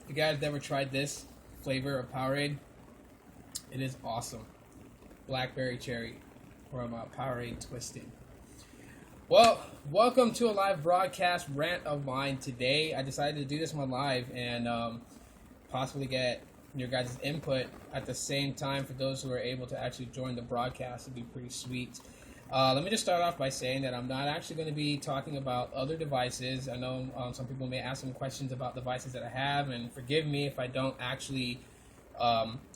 If you guys never tried this flavor of Powerade, it is awesome. Blackberry cherry from Powerade Twisted. Well, welcome to a live broadcast rant of mine today. I decided to do this one live and possibly get your guys' input at the same time for those who are able to actually join the broadcast. It'd be pretty sweet. Let me just start off by saying that I'm not actually going to be talking about other devices. I know some people may ask some questions about devices that I have, and forgive me if I don't actually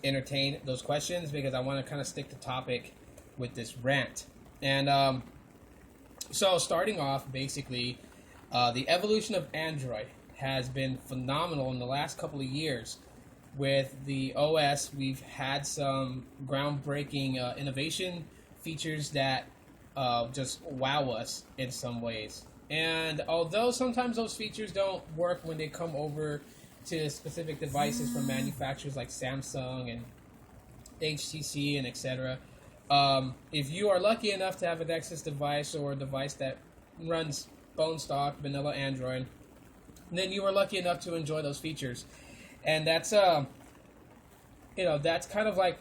entertain those questions because I want to kind of stick to topic with this rant. And so starting off, basically, the evolution of Android has been phenomenal in the last couple of years. With the OS, we've had some groundbreaking innovation features that just wow us in some ways. And although sometimes those features don't work when they come over to specific devices from manufacturers like Samsung and HTC and etc., if you are lucky enough to have a Nexus device or a device that runs bone stock vanilla Android, then you are lucky enough to enjoy those features. And that's that's kind of like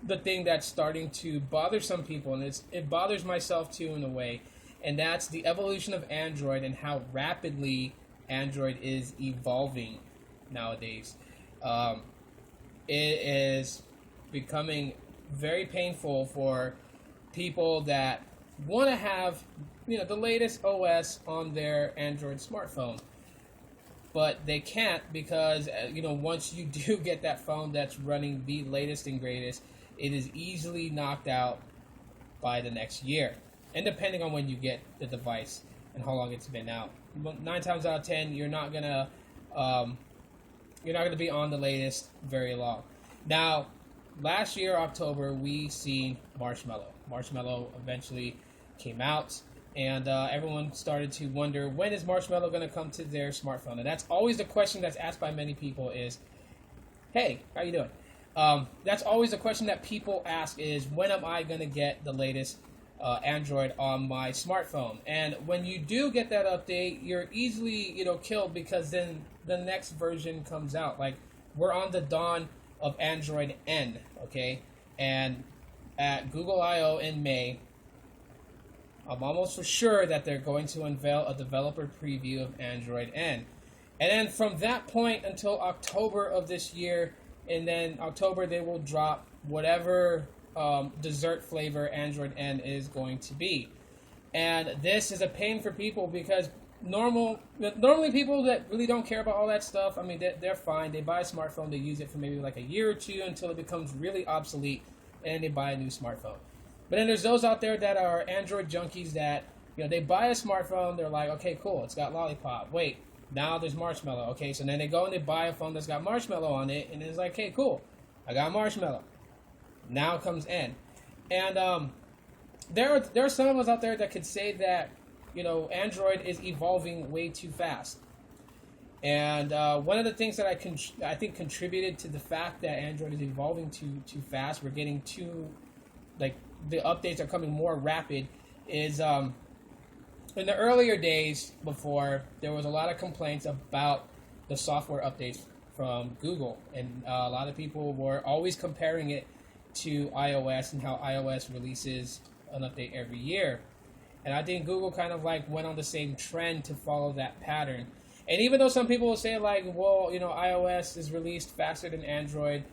the thing that's starting to bother some people, and it bothers myself too in a way, and that's the evolution of Android and how rapidly Android is evolving nowadays. It is becoming very painful for people that want to have the latest OS on their Android smartphone, but they can't because once you do get that phone that's running the latest and greatest, it is easily knocked out by the next year, and depending on when you get the device and how long it's been out. 9 times out of 10, you're not gonna be on the latest very long. Now, last year October, we seen Marshmallow. Marshmallow eventually came out, and everyone started to wonder, when is Marshmallow going to come to their smartphone? And that's always the question that's asked by many people is, hey, how you doing? That's always the question that people ask is, when am I going to get the latest Android on my smartphone? And when you do get that update, you're easily killed because then the next version comes out. Like, we're on the dawn of Android N, okay? And at Google I/O in May, I'm almost for sure that they're going to unveil a developer preview of Android N. And then from that point until October of this year, and then October they will drop whatever dessert flavor Android N is going to be. And this is a pain for people because normally people that really don't care about all that stuff, I mean, they're fine. They buy a smartphone, they use it for maybe like a year or two until it becomes really obsolete, and they buy a new smartphone. But then there's those out there that are Android junkies that, they buy a smartphone, they're like, okay, cool, it's got Lollipop. Wait, now there's Marshmallow. Okay, so then they go and they buy a phone that's got Marshmallow on it, and it's like, okay, cool, I got Marshmallow. Now comes N. And there are some of us out there that could say that, Android is evolving way too fast. And one of the things that I think contributed to the fact that Android is evolving too fast, we're getting the updates are coming more rapid, is in the earlier days before, there was a lot of complaints about the software updates from Google, and a lot of people were always comparing it to iOS and how iOS releases an update every year. And I think Google kind of went on the same trend to follow that pattern. And even though some people will say iOS is released faster than Android,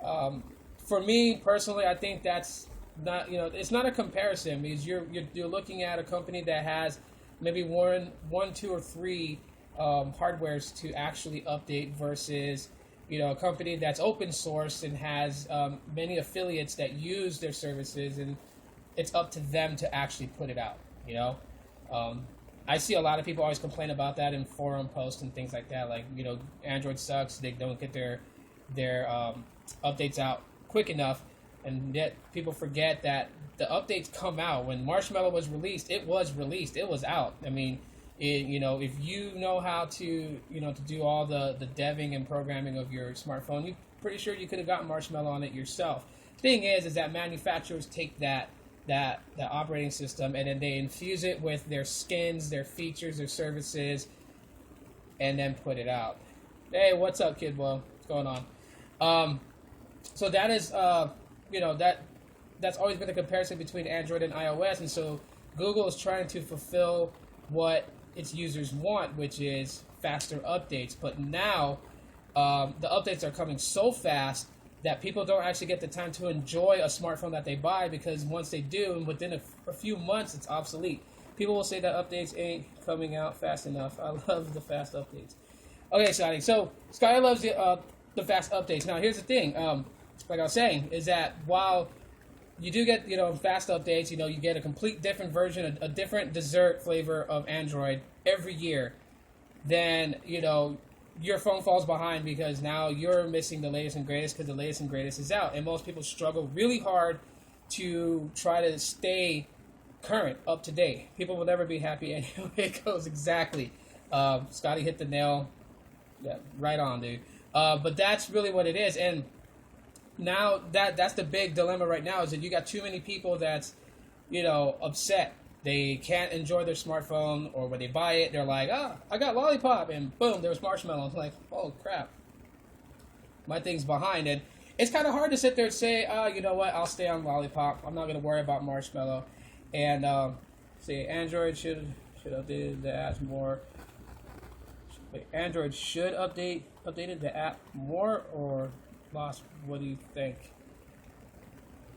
for me personally, I think that's not, it's not a comparison because you're looking at a company that has maybe one, two, or three hardwares to actually update versus a company that's open source and has many affiliates that use their services, and it's up to them to actually put it out. I see a lot of people always complain about that in forum posts and things like that. Like, Android sucks. They don't get their updates out quick enough. And yet people forget that the updates come out. When Marshmallow was released, it was released. It was out. I mean, if you know how to, to do all the deving and programming of your smartphone, you're pretty sure you could have gotten Marshmallow on it yourself. Thing is that manufacturers take that operating system and then they infuse it with their skins, their features, their services, and then put it out. Hey, what's up, kid? Well, what's going on? Um, so that is, that's always been the comparison between Android and iOS, and so Google is trying to fulfill what its users want, which is faster updates. But now, the updates are coming so fast that people don't actually get the time to enjoy a smartphone that they buy, because once they do, and within a few months, it's obsolete. People will say that updates ain't coming out fast enough. I love the fast updates. Okay, Scotty. So Scotty loves the fast updates. Now, here's the thing. Like I was saying, is that while you do get fast updates, you get a complete different version, a different dessert flavor of Android every year, then your phone falls behind because now you're missing the latest and greatest because the latest and greatest is out, and most people struggle really hard to try to stay current, up to date. People will never be happy anyway. It goes exactly. Scotty hit the nail. Yeah, right on, dude. But that's really what it is, and now that's the big dilemma right now, is that you got too many people that's upset. They can't enjoy their smartphone, or when they buy it, they're like, I got Lollipop, and boom, there's Marshmallow. It's like, oh crap, my thing's behind. And it's kind of hard to sit there and say, you know what, I'll stay on Lollipop. I'm not going to worry about Marshmallow. And say Android should update the apps more. Wait, Android should updated the app more, or lost? What do you think?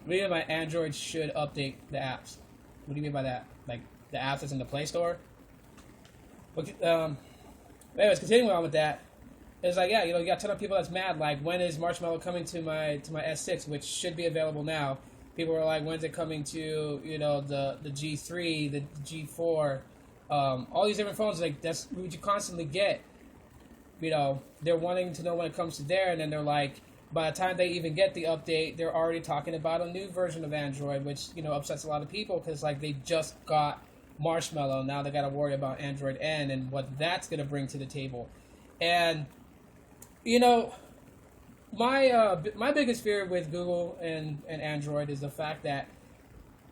Maybe my Android should update the apps. What do you mean by that? Like the apps that's in the Play Store? But, anyways, continuing on with that, it's like, yeah, you got a ton of people that's mad. Like, when is Marshmallow coming to my S6, which should be available now? People are like, when's it coming to the G3, the G4, all these different phones? Like, that's what you constantly get. They're wanting to know when it comes to there, and then they're like, by the time they even get the update, they're already talking about a new version of Android, which upsets a lot of people, because like they just got Marshmallow, now they got to worry about Android N and what that's going to bring to the table. And my biggest fear with Google and Android is the fact that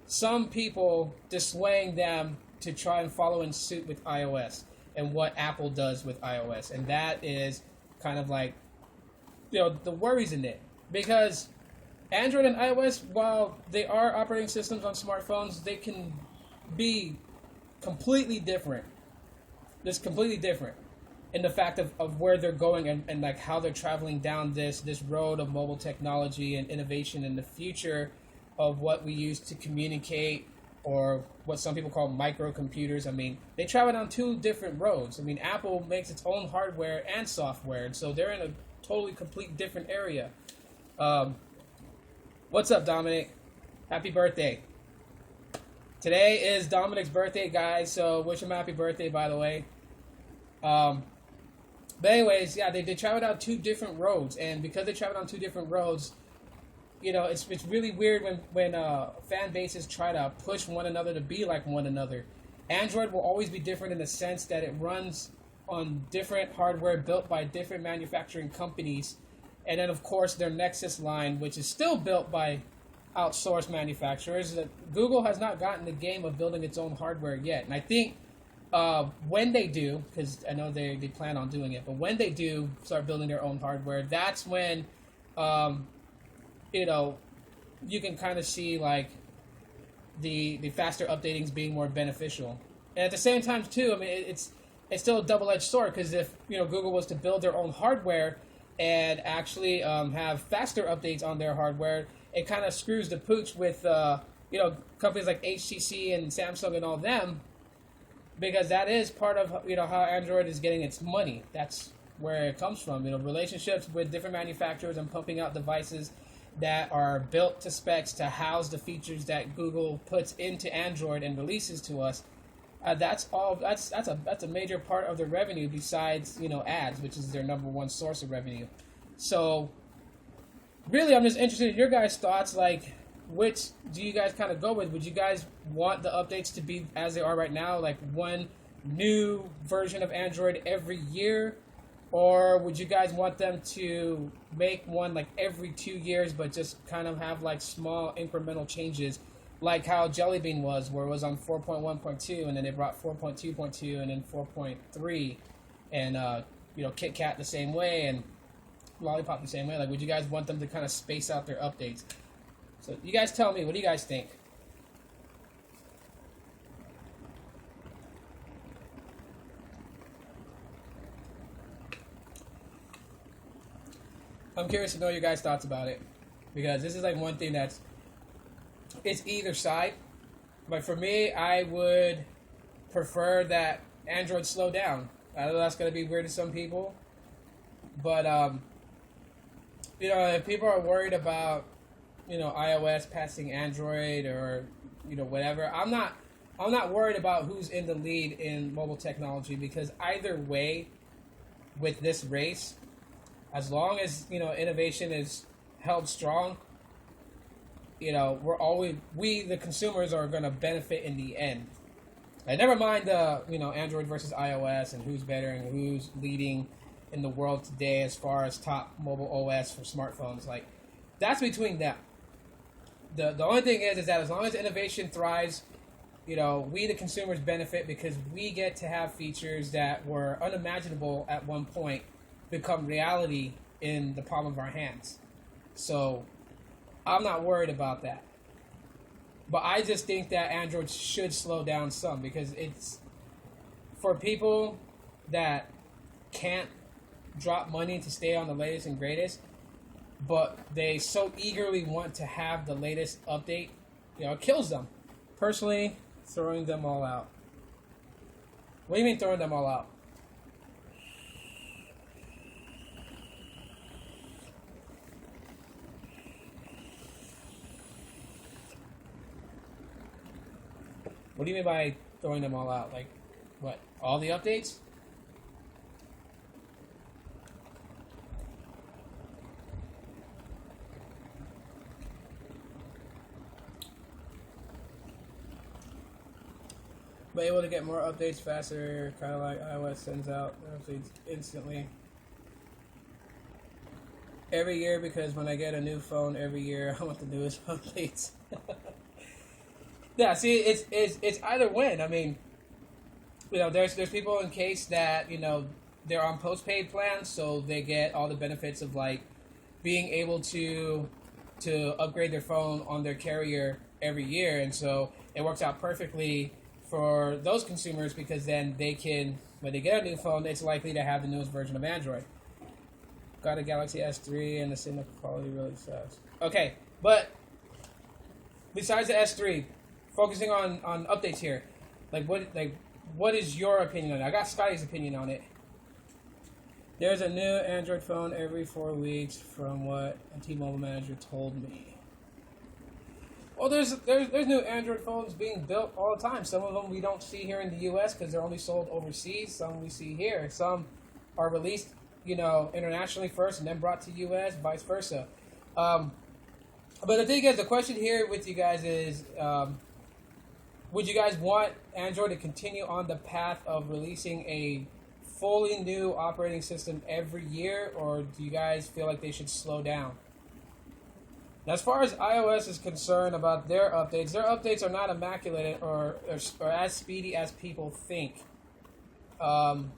some people dissuading them to try and follow in suit with iOS and what Apple does with iOS, and that is kind of like the worries in it, because Android and iOS, while they are operating systems on smartphones, they can be completely different. It's completely different in the fact of where they're going, and like how they're traveling down this road of mobile technology and innovation in the future of what we use to communicate, or what some people call microcomputers. I mean, they travel down two different roads. I mean, Apple makes its own hardware and software, and so they're in a totally complete different area. What's up, Dominic? Happy birthday. Today is Dominic's birthday, guys, so wish him happy birthday, by the way. But anyways, yeah, they travel down two different roads, and because they travel down two different roads, it's really weird when fan bases try to push one another to be like one another. Android will always be different in the sense that it runs on different hardware built by different manufacturing companies, and then of course their Nexus line, which is still built by outsourced manufacturers. Google has not gotten the game of building its own hardware yet, and I think when they do, because I know they plan on doing it, but when they do start building their own hardware, that's when you can kind of see like the faster updatings being more beneficial. And at the same time too, I mean, it's still a double-edged sword, because if Google was to build their own hardware and actually have faster updates on their hardware, it kind of screws the pooch with companies like HTC and Samsung and all them, because that is part of how Android is getting its money. That's where it comes from. Relationships with different manufacturers and pumping out devices that are built to specs to house the features that Google puts into Android and releases to us. That's a major part of their revenue, besides ads, which is their number one source of revenue. So really, I'm just interested in your guys' thoughts. Like, which do you guys kind of go with? Would you guys want the updates to be as they are right now, like one new version of Android every year? Or would you guys want them to make one like every 2 years, but just kind of have like small incremental changes, like how Jelly Bean was, where it was on 4.1.2, and then they brought 4.2.2, and then 4.3, and Kit Kat the same way and Lollipop the same way? Like, would you guys want them to kind of space out their updates? So you guys tell me, what do you guys think? I'm curious to know your guys' thoughts about it, because this is like one thing it's either side. But for me, I would prefer that Android slow down. I know that's going to be weird to some people, but if people are worried about iOS passing Android or whatever, I'm not worried about who's in the lead in mobile technology, because either way, with this race, as long as innovation is held strong, we the consumers are going to benefit in the end. And never mind Android versus iOS and who's better and who's leading in the world today as far as top mobile OS for smartphones. Like, that's between them. The only thing is that as long as innovation thrives, we the consumers benefit, because we get to have features that were unimaginable at one point become reality in the palm of our hands. So I'm not worried about that. But I just think that Android should slow down some, because it's for people that can't drop money to stay on the latest and greatest, but they so eagerly want to have the latest update, it kills them. Personally, throwing them all out. What do you mean throwing them all out? What do you mean by throwing them all out? Like, what? All the updates? But able to get more updates faster, kind of like iOS sends out updates instantly every year, because when I get a new phone every year, I want the newest updates. Yeah, see, it's either win. I mean, there's people in case that they're on postpaid plans, so they get all the benefits of like being able to upgrade their phone on their carrier every year, and so it works out perfectly for those consumers, because then they can, when they get a new phone, it's likely to have the newest version of Android. Got a Galaxy S3 and the signal quality really sucks. Okay, but besides the S3. Focusing on updates here, what is your opinion on it? I got Scotty's opinion on it. There's a new Android phone every 4 weeks, from what a T-Mobile manager told me. Well, there's new Android phones being built all the time. Some of them we don't see here in the U.S. because they're only sold overseas. Some we see here. Some are released, internationally first and then brought to U.S. Vice versa. But the thing is, the question here with you guys is. Would you guys want Android to continue on the path of releasing a fully new operating system every year, or do you guys feel like they should slow down? Now, as far as iOS is concerned about their updates are not immaculate or as speedy as people think. And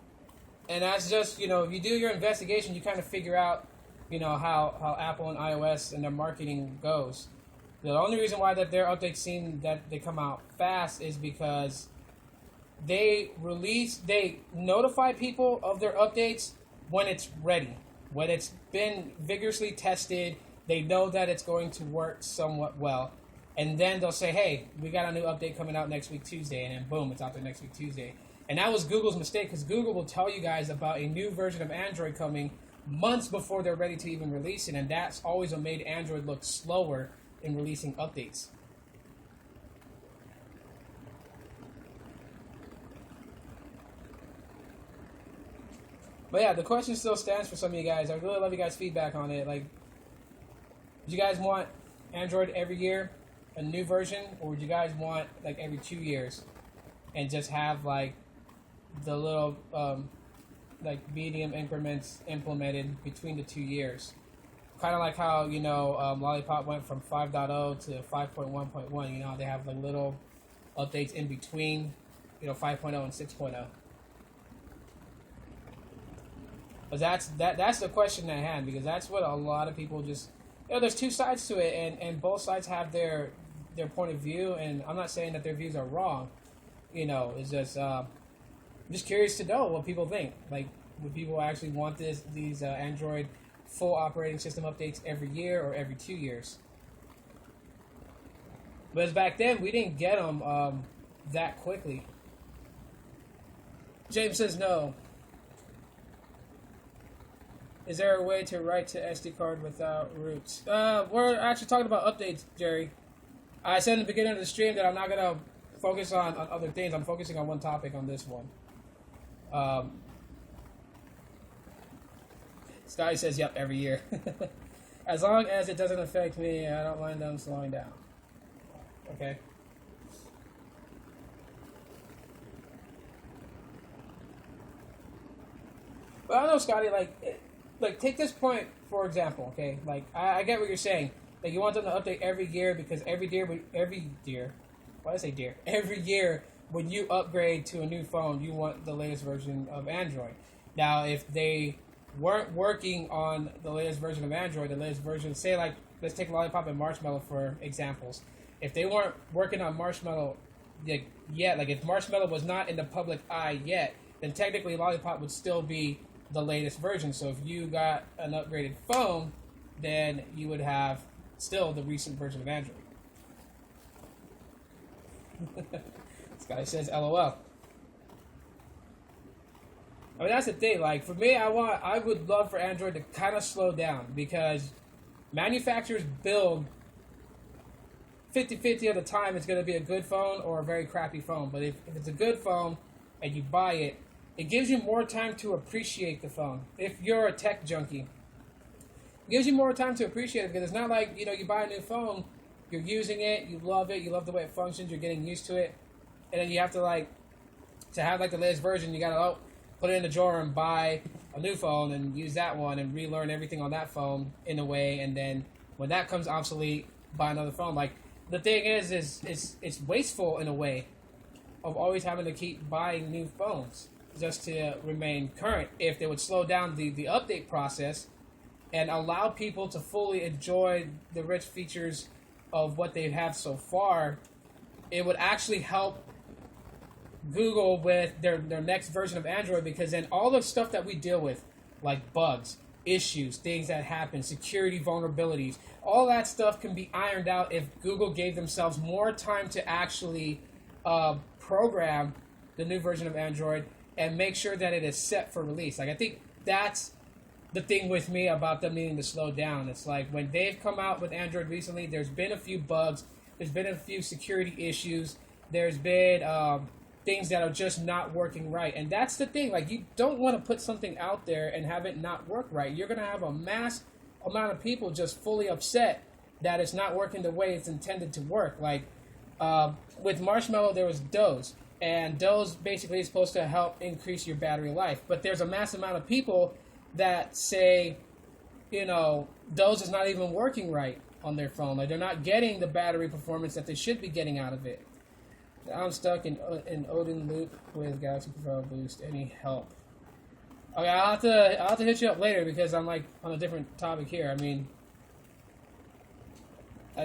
that's just, if you do your investigation, you kind of figure out, how Apple and iOS and their marketing goes. The only reason why that their updates seem that they come out fast is because they notify people of their updates when it's ready. When it's been vigorously tested, they know that it's going to work somewhat well. And then they'll say, hey, we got a new update coming out next week Tuesday, and then boom, it's out there next week Tuesday. And that was Google's mistake, because Google will tell you guys about a new version of Android coming months before they're ready to even release it, and that's always what made Android look slower in releasing updates. But yeah, the question still stands for some of you guys. I really love you guys' feedback on it. Like, do you guys want Android every year, a new version, or would you guys want like every 2 years, and just have like the little medium increments implemented between the 2 years? Kind of like how, Lollipop went from 5.0 to 5.1.1. They have like little updates in between, 5.0 and 6.0. But that's the question at hand, because that's what a lot of people just, there's two sides to it, and both sides have their point of view, and I'm not saying that their views are wrong. It's just I'm just curious to know what people think. Like, would people actually want these Android full operating system updates every year or every 2 years? But back then, we didn't get them that quickly. James says no. Is there a way to write to SD card without roots? We're actually talking about updates, Jerry. I said in the beginning of the stream that I'm not going to focus on other things. I'm focusing on one topic on this one. Scotty says, yep, every year. As long as it doesn't affect me, I don't mind them slowing down. Okay. But I don't know, Scotty, like take this point for example, okay? Like I get what you're saying. Like you want them to update every year because every year, why did I say deer? Every year when you upgrade to a new phone, you want the latest version of Android. Now, if they weren't working on the latest version of Android, the latest version, say like let's take Lollipop and Marshmallow for examples. If they weren't working on Marshmallow yet, like if Marshmallow was not in the public eye yet, then technically Lollipop would still be the latest version. So if you got an upgraded phone, then you would have still the recent version of Android. This guy says LOL. I mean, that's the thing. Like for me, I would love for Android to kind of slow down, because manufacturers build 50-50 of the time it's going to be a good phone or a very crappy phone. But if it's a good phone and you buy it, it gives you more time to appreciate the phone. If you're a tech junkie, it gives you more time to appreciate it, because it's not like, you buy a new phone, you're using it, you love the way it functions, you're getting used to it, and then you have to have the latest version, you gotta put it in the drawer and buy a new phone and use that one and relearn everything on that phone in a way, and then when that comes obsolete, buy another phone. Like, the thing is it's wasteful in a way of always having to keep buying new phones just to remain current. If they would slow down the update process and allow people to fully enjoy the rich features of what they have so far, it would actually help Google with their next version of Android, because then all the stuff that we deal with, like bugs, issues, things that happen, security vulnerabilities, all that stuff can be ironed out if Google gave themselves more time to actually program the new version of Android and make sure that it is set for release. Like, I think that's the thing with me about them needing to slow down. It's like when they've come out with Android recently, there's been a few bugs, there's been a few security issues, there's been things that are just not working right. And that's the thing. Like, you don't want to put something out there and have it not work right. You're going to have a mass amount of people just fully upset that it's not working the way it's intended to work. Like, with Marshmallow, there was Doze. And Doze basically is supposed to help increase your battery life. But there's a mass amount of people that say, Doze is not even working right on their phone. Like, they're not getting the battery performance that they should be getting out of it. I'm stuck in Odin loop with Galaxy Profile Boost. Any help? Okay, I'll have to hit you up later, because I'm on a different topic here. I mean,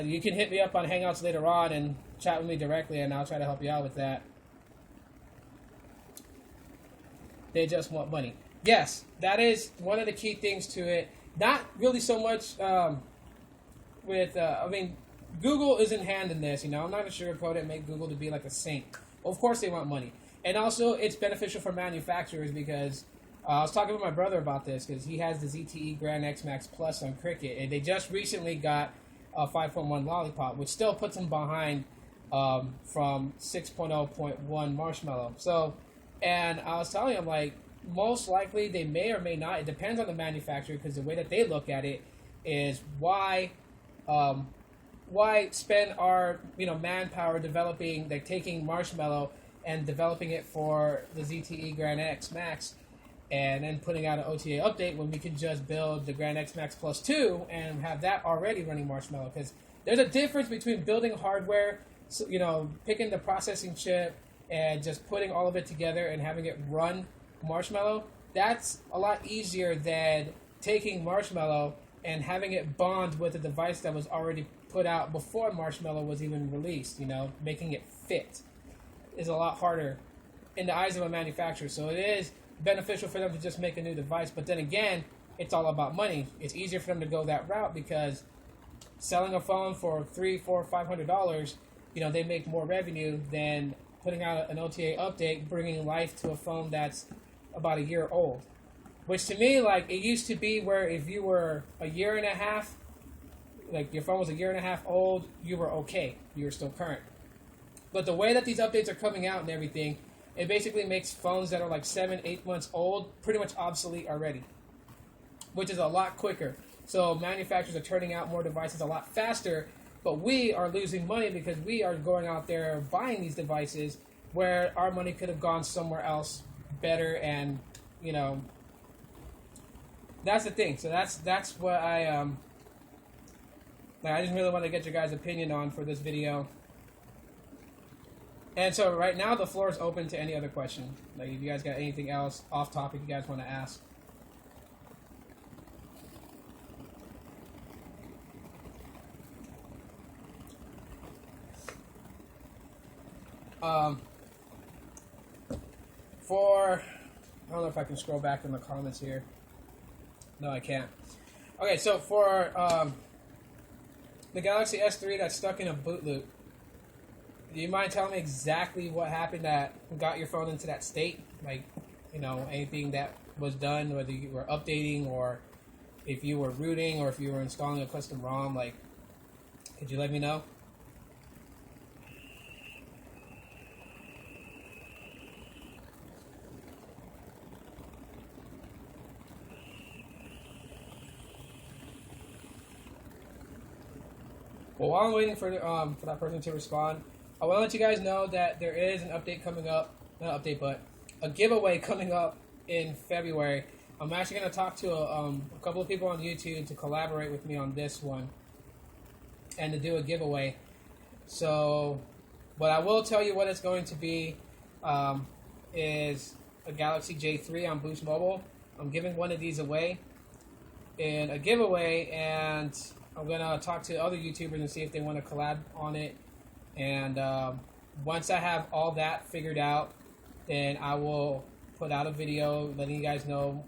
you can hit me up on Hangouts later on and chat with me directly, and I'll try to help you out with that. They just want money. Yes, that is one of the key things to it. Not really so much with, Google is in hand in this. I'm not going to sugarcoat it and make Google to be like a saint. Of course they want money. And also, it's beneficial for manufacturers, because I was talking with my brother about this, because he has the ZTE Grand X Max Plus on Cricket, and they just recently got a 5.1 Lollipop, which still puts them behind from 6.0.1 Marshmallow. So, and I was telling him, like, most likely they may or may not. It depends on the manufacturer, because the way that they look at it is why spend our manpower developing, like taking Marshmallow and developing it for the ZTE Grand X Max and then putting out an OTA update when we can just build the Grand X Max Plus 2 and have that already running Marshmallow. Because there's a difference between building hardware, picking the processing chip and just putting all of it together and having it run Marshmallow, That's a lot easier than taking Marshmallow and having it bond with a device that was already put out before Marshmallow was even released. Making it fit is a lot harder in the eyes of a manufacturer. So it is beneficial for them to just make a new device. But then again, it's all about money. It's easier for them to go that route because selling a phone for $300, $400, $500, they make more revenue than putting out an OTA update, bringing life to a phone that's about a year old. Which to me, like, it used to be where if you were a year and a half, like your phone was a year and a half old, you were okay. You were still current. But the way that these updates are coming out and everything, it basically makes phones that are like 7, 8 months old pretty much obsolete already, which is a lot quicker. So manufacturers are turning out more devices a lot faster, but we are losing money because we are going out there buying these devices where our money could have gone somewhere else better, and that's the thing. So that's what I just really want to get your guys' opinion on for this video. And so right now the floor is open to any other question. Like if you guys got anything else off topic you guys want to ask. I don't know if I can scroll back in the comments here. No, I can't. Okay, so for the Galaxy S3 that's stuck in a boot loop, do you mind telling me exactly what happened that got your phone into that state? Like, anything that was done, whether you were updating or if you were rooting or if you were installing a custom ROM, like, could you let me know? Well, while I'm waiting for that person to respond, I want to let you guys know that there is an update coming up. Not an update, but a giveaway coming up in February. I'm actually going to talk to a couple of people on YouTube to collaborate with me on this one and to do a giveaway. So, but I will tell you what it's going to be is a Galaxy J3 on Boost Mobile. I'm giving one of these away in a giveaway, and I'm going to talk to other YouTubers and see if they want to collab on it. And once I have all that figured out, then I will put out a video letting you guys know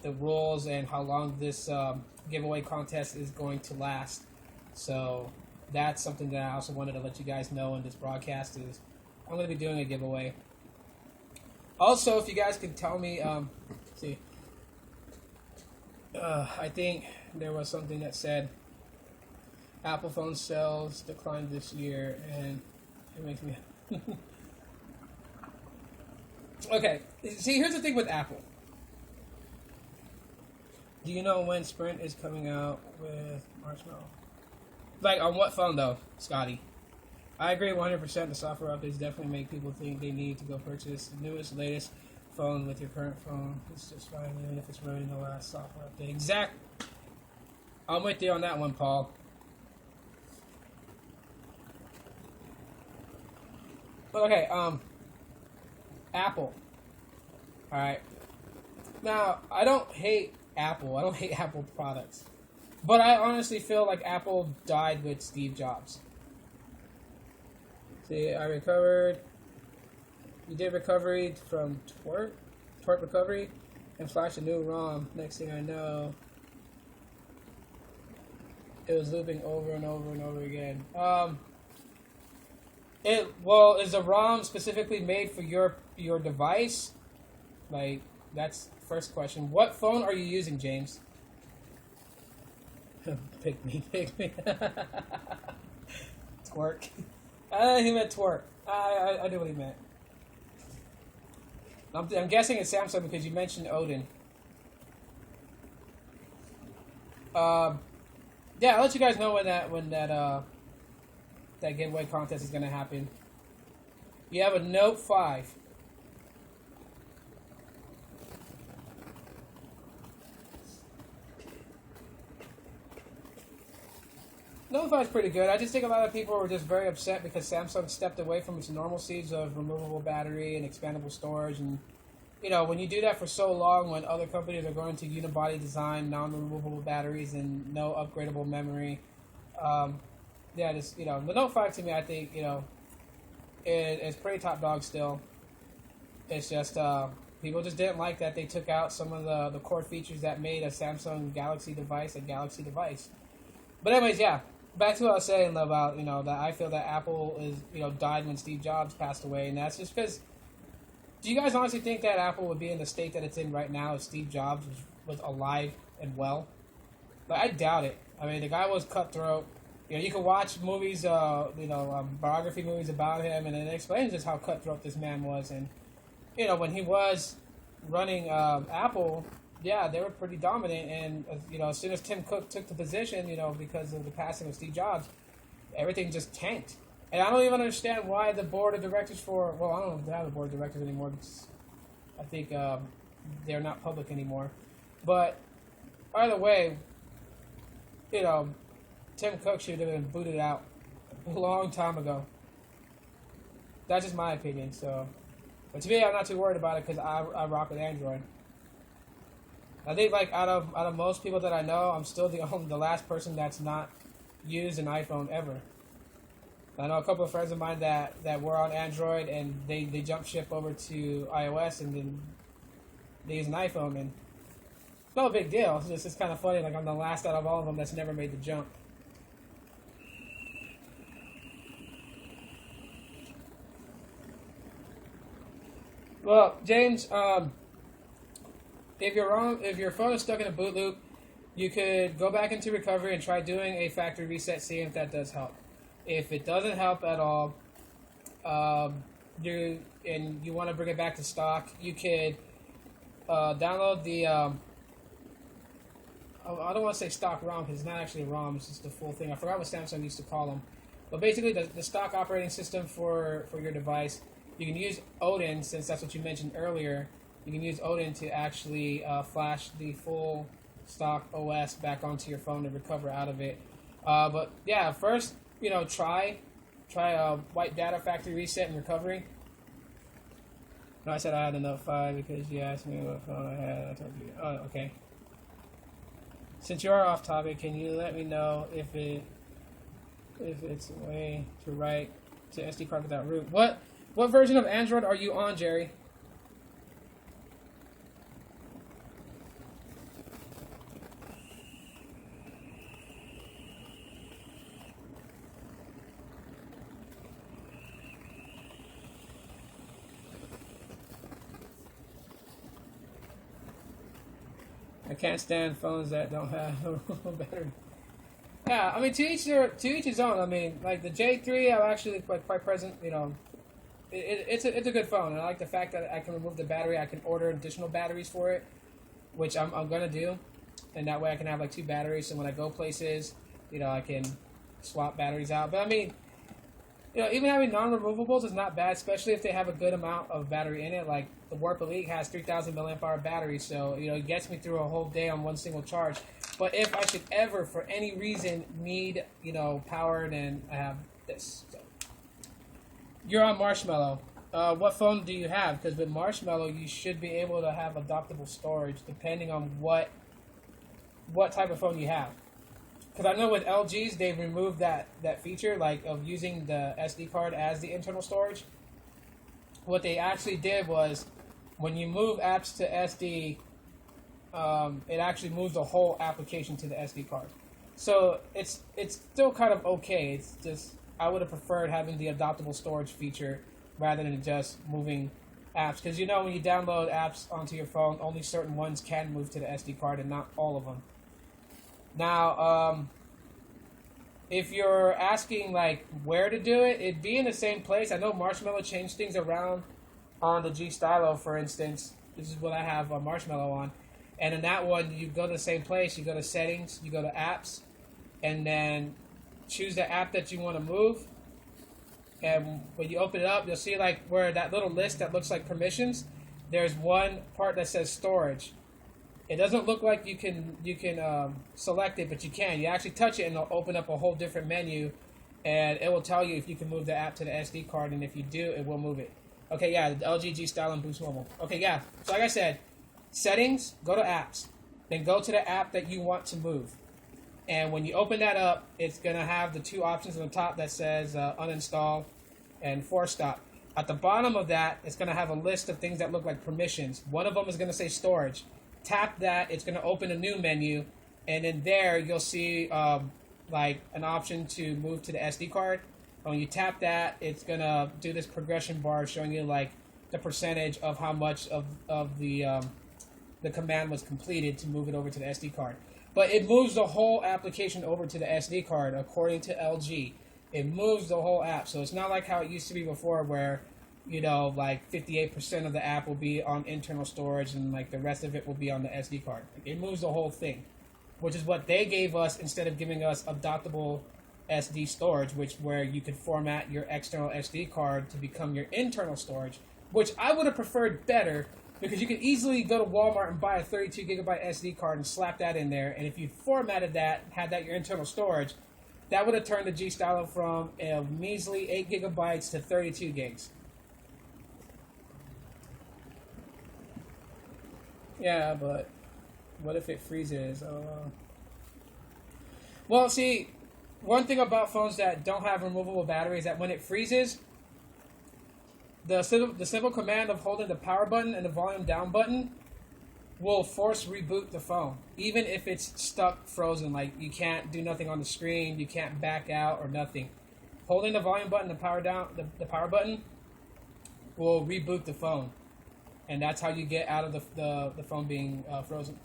the rules and how long this giveaway contest is going to last. So that's something that I also wanted to let you guys know in this broadcast is I'm going to be doing a giveaway. Also, if you guys could tell me, I think there was something that said Apple phone sales declined this year, and it makes me... Okay, see, here's the thing with Apple. Do you know when Sprint is coming out with Marshmallow? Like, on what phone, though, Scotty? I agree 100%. The software updates definitely make people think they need to go purchase the newest, latest phone with your current phone. It's just fine, even if it's running the last software update. Exactly. I'm with you on that one, Paul. Okay, Apple. Alright. Now, I don't hate Apple. I don't hate Apple products. But I honestly feel like Apple died with Steve Jobs. See, I recovered. You did recovery from twerk recovery, and flashed a new ROM. Next thing I know, it was looping over and over and over again. Is the ROM specifically made for your device? Like, that's the first question. What phone are you using, James? Pick me. Twerk. He meant twerk. I knew what he meant. I'm guessing it's Samsung because you mentioned Odin. Yeah, I'll let you guys know when that giveaway contest is going to happen. You have a Note 5. Note 5 is pretty good. I just think a lot of people were just very upset because Samsung stepped away from its normalcies of removable battery and expandable storage and when you do that for so long, when other companies are going to unibody design, non-removable batteries, and no upgradable memory, yeah, just the Note 5 to me, I think it's pretty top dog still. It's just people just didn't like that they took out some of the core features that made a Samsung Galaxy device a Galaxy device. But anyways, yeah, back to what I was saying about that I feel that Apple is died when Steve Jobs passed away, and that's just because. Do you guys honestly think that Apple would be in the state that it's in right now if Steve Jobs was alive and well? But I doubt it. I mean, the guy was cutthroat. You can watch movies, biography movies about him, and it explains just how cutthroat this man was. And when he was running Apple, yeah, they were pretty dominant. And as soon as Tim Cook took the position, because of the passing of Steve Jobs, everything just tanked. And I don't even understand why the board of directors I don't know if they have a board of directors anymore because I think they're not public anymore. But either way, Tim Cook should have been booted out a long time ago. That's just my opinion. So, but to me, I'm not too worried about it because I rock with Android. I think out of most people that I know, I'm still the last person that's not used an iPhone ever. I know a couple of friends of mine that were on Android and they jumped ship over to iOS and then they use an iPhone, and it's no big deal. It's just kind of funny. I'm the last out of all of them that's never made the jump. Well, James, if your phone is stuck in a boot loop, you could go back into recovery and try doing a factory reset, seeing if that does help. If it doesn't help at all, you want to bring it back to stock, you could download the. I don't want to say stock ROM because it's not actually a ROM; it's just the full thing. I forgot what Samsung used to call them, but basically the stock operating system for your device. You can use Odin, since that's what you mentioned earlier. You can use Odin to actually flash the full stock OS back onto your phone to recover out of it. But yeah, first. Try a white data factory reset and recovery. No, I said I had a Note 5 because you asked me what phone I had. I told you. Oh, okay. Since you are off topic, can you let me know if it's a way to write to SD card without root? What version of Android are you on, Jerry? I can't stand phones that don't have a battery. Yeah, I mean, to each his own. I mean, like the J3, I'm actually quite present. It's a good phone. And I like the fact that I can remove the battery. I can order additional batteries for it, which I'm gonna do, and that way I can have 2 batteries. So when I go places, I can swap batteries out. But I mean, even having non-removables is not bad, especially if they have a good amount of battery in it. Like the Warp Elite has 3,000 milliamp hour battery, so it gets me through a whole day on one single charge. But if I should ever, for any reason, need power, then I have this. So. You're on Marshmallow. What phone do you have? Because with Marshmallow, you should be able to have adaptable storage depending on what type of phone you have. Because I know with LGs, they've removed that feature, of using the SD card as the internal storage. What they actually did was, when you move apps to SD, it actually moves the whole application to the SD card. So it's still kind of okay. It's just, I would have preferred having the adaptable storage feature rather than just moving apps. Because when you download apps onto your phone, only certain ones can move to the SD card and not all of them. Now, if you're asking where to do it, it'd be in the same place. I know Marshmallow changed things around on the G Stylo, for instance. This is what I have Marshmallow on. And in that one, you go to the same place. You go to Settings, you go to Apps, and then choose the app that you want to move. And when you open it up, you'll see where that little list that looks like permissions, there's one part that says Storage. It doesn't look like you can select it, but you can. You actually touch it, and it'll open up a whole different menu, and it will tell you if you can move the app to the SD card, and if you do, it will move it. Okay, yeah, the LG G Style and Boost Mobile. Okay, yeah. So like I said, settings, go to apps. Then go to the app that you want to move. And when you open that up, it's going to have the two options on the top that says uninstall and force stop. At the bottom of that, it's going to have a list of things that look like permissions. One of them is going to say storage. Tap that, it's going to open a new menu. And in there, you'll see like an option to move to the SD card. When you tap that, it's going to do this progression bar showing you like the percentage of how much of the command was completed to move it over to the SD card. But it moves the whole application over to the SD card according to LG. It moves the whole app. So it's not like how it used to be before where, you know, like 58% of the app will be on internal storage and like the rest of it will be on the SD card. It moves the whole thing, which is what they gave us instead of giving us adoptable SD storage, which where you could format your external SD card to become your internal storage, which I would have preferred better because you could easily go to Walmart and buy a 32 gigabyte SD card and slap that in there, and if you formatted that, had that your internal storage, that would have turned the G Stylo from a measly 8 gigabytes to 32 gigs. Yeah, but what if it freezes? Well, see, one thing about phones that don't have removable batteries is that when it freezes, the simple command of holding the power button and the volume down button will force reboot the phone, even if it's stuck frozen. Like you can't do nothing on the screen, you can't back out or nothing. Holding the volume button, the power down, the power button will reboot the phone, and that's how you get out of the phone being frozen.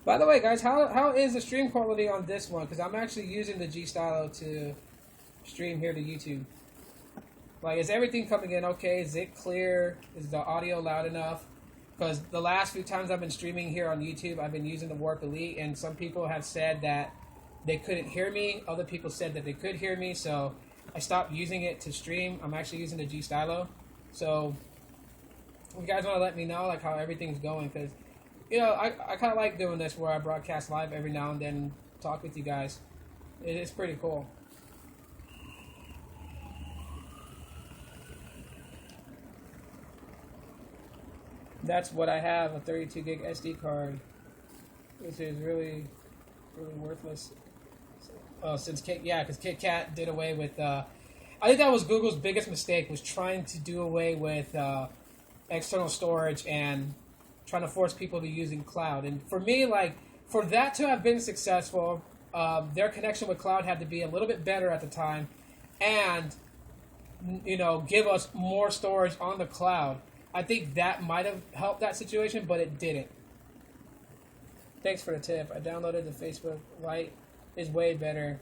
By the way, guys, how is the stream quality on this one? Because I'm actually using the G Stylo to stream here to YouTube. Like, is everything coming in okay? Is it clear? Is the audio loud enough? Because the last few times I've been streaming here on YouTube, I've been using the Warp Elite, and some people have said that they couldn't hear me. Other people said that they could hear me, so I stopped using it to stream. I'm actually using the G Stylo. So, if you guys want to let me know like how everything's going, because you know, I kind of like doing this where I broadcast live every now and then and talk with you guys. It's pretty cool. That's what I have, a 32 gig SD card, which is really, really worthless. Since because KitKat did away with, I think that was Google's biggest mistake, was trying to do away with external storage and trying to force people to using cloud. And for me, like, for that to have been successful, their connection with cloud had to be a little bit better at the time and, you know, give us more storage on the cloud. I think that might have helped that situation, but it didn't. Thanks for the tip. I downloaded the Facebook Lite. It's way better.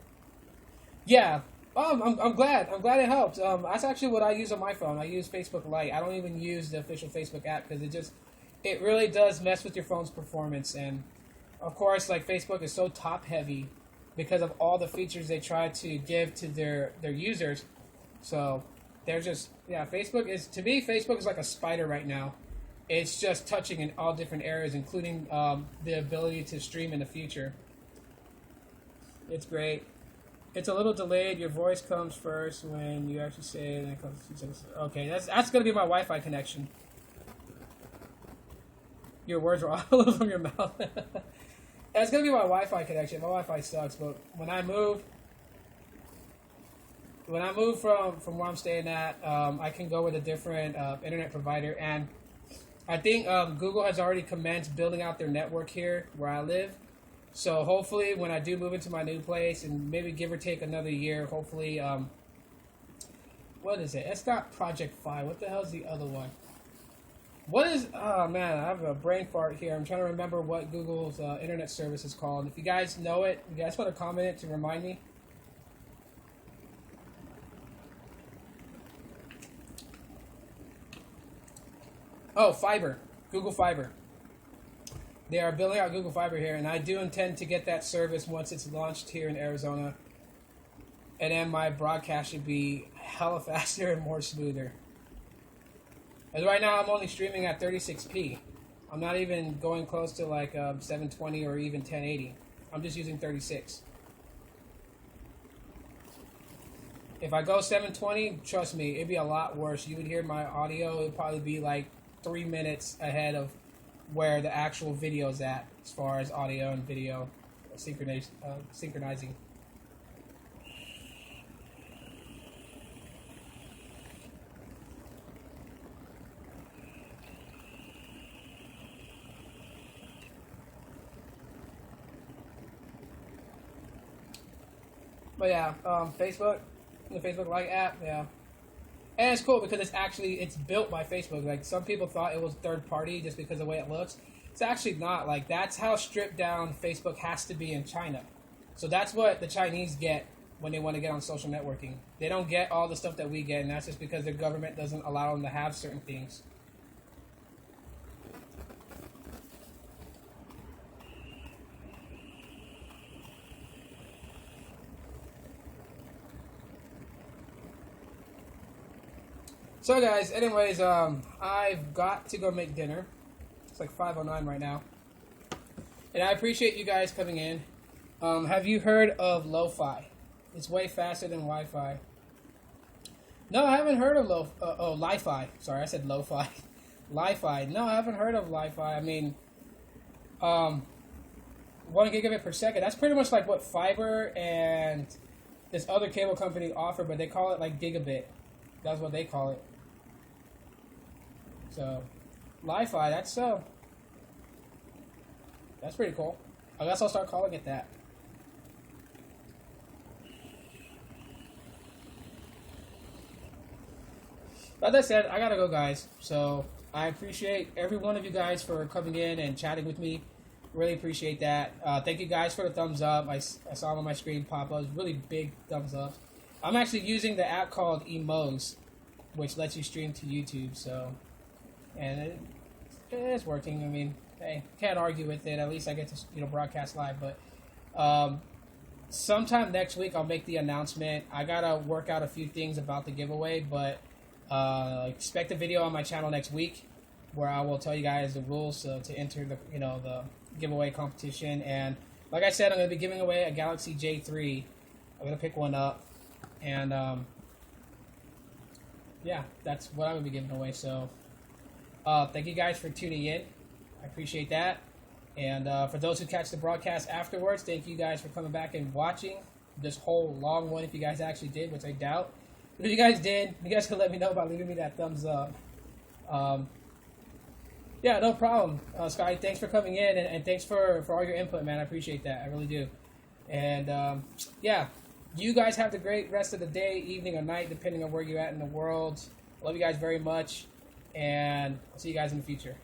Yeah. I'm glad. I'm glad it helped. That's actually what I use on my phone. I use Facebook Lite. I don't even use the official Facebook app because it really does mess with your phone's performance. And of course, like, Facebook is so top heavy because of all the features they try to give to their users. So they're just, Facebook is like a spider right now. It's just touching in all different areas, including the ability to stream in the future. It's great. It's a little delayed. Your voice comes first when you actually say it. And it comes, okay, that's going to be my Wi-Fi connection. Your words are all a little from your mouth. It's going to be my Wi-Fi connection. My Wi-Fi sucks, but when I move from where I'm staying at, I can go with a different internet provider. And I think Google has already commenced building out their network here where I live. So hopefully when I do move into my new place, and maybe give or take another year, hopefully, what is it? It's not Project Fi. What the hell is the other one? What is, oh man, I have a brain fart here. I'm trying to remember what Google's internet service is called. If you guys know it, you guys want to comment it to remind me? Oh, Fiber. Google Fiber. They are building out Google Fiber here, and I do intend to get that service once it's launched here in Arizona. and then my broadcast should be hella faster and more smoother. As right now, I'm only streaming at 36p. I'm not even going close to like 720 or even 1080. I'm just using 36. If I go 720, trust me, it'd be a lot worse. You would hear my audio, it'd probably be like 3 minutes ahead of where the actual video is at, as far as audio and video synchronizing. But yeah, Facebook, the Facebook Lite app, yeah. And it's cool because it's built by Facebook. Like, some people thought it was third party just because of the way it looks. It's actually not. Like, that's how stripped down Facebook has to be in China. So that's what the Chinese get when they want to get on social networking. They don't get all the stuff that we get, and that's just because their government doesn't allow them to have certain things. So guys, anyways, I've got to go make dinner. It's like 5:09 right now. And I appreciate you guys coming in. Have you heard of lo-fi? It's way faster than Wi-Fi. No, I haven't heard of li-fi. Sorry, I said lo-fi. Li-fi. No, I haven't heard of li-fi. I mean, 1 gigabit per second. That's pretty much like what fiber and this other cable company offer, but they call it like gigabit. That's what they call it. So, Li-Fi, that's pretty cool. I guess I'll start calling it that. But that said, I gotta go, guys. So, I appreciate every one of you guys for coming in and chatting with me. Really appreciate that. Thank you guys for the thumbs up. I saw them on my screen pop up. It was really big thumbs up. I'm actually using the app called Emoz, which lets you stream to YouTube, so, and it's working. I mean, hey, can't argue with it. At least I get to, broadcast live. But sometime next week I'll make the announcement. I gotta work out a few things about the giveaway, but expect a video on my channel next week where I will tell you guys the rules to enter the giveaway competition. And like I said, I'm gonna be giving away a Galaxy J3. I'm gonna pick one up, and yeah, that's what I'm going to be giving away. So, thank you guys for tuning in. I appreciate that. And for those who catch the broadcast afterwards, thank you guys for coming back and watching this whole long one, if you guys actually did, which I doubt. But if you guys did, you guys can let me know by leaving me that thumbs up. Yeah, no problem. Scotty, thanks for coming in, and thanks for all your input, man. I appreciate that. I really do. And, yeah. You guys have the great rest of the day, evening, or night, depending on where you're at in the world. Love you guys very much, and I'll see you guys in the future.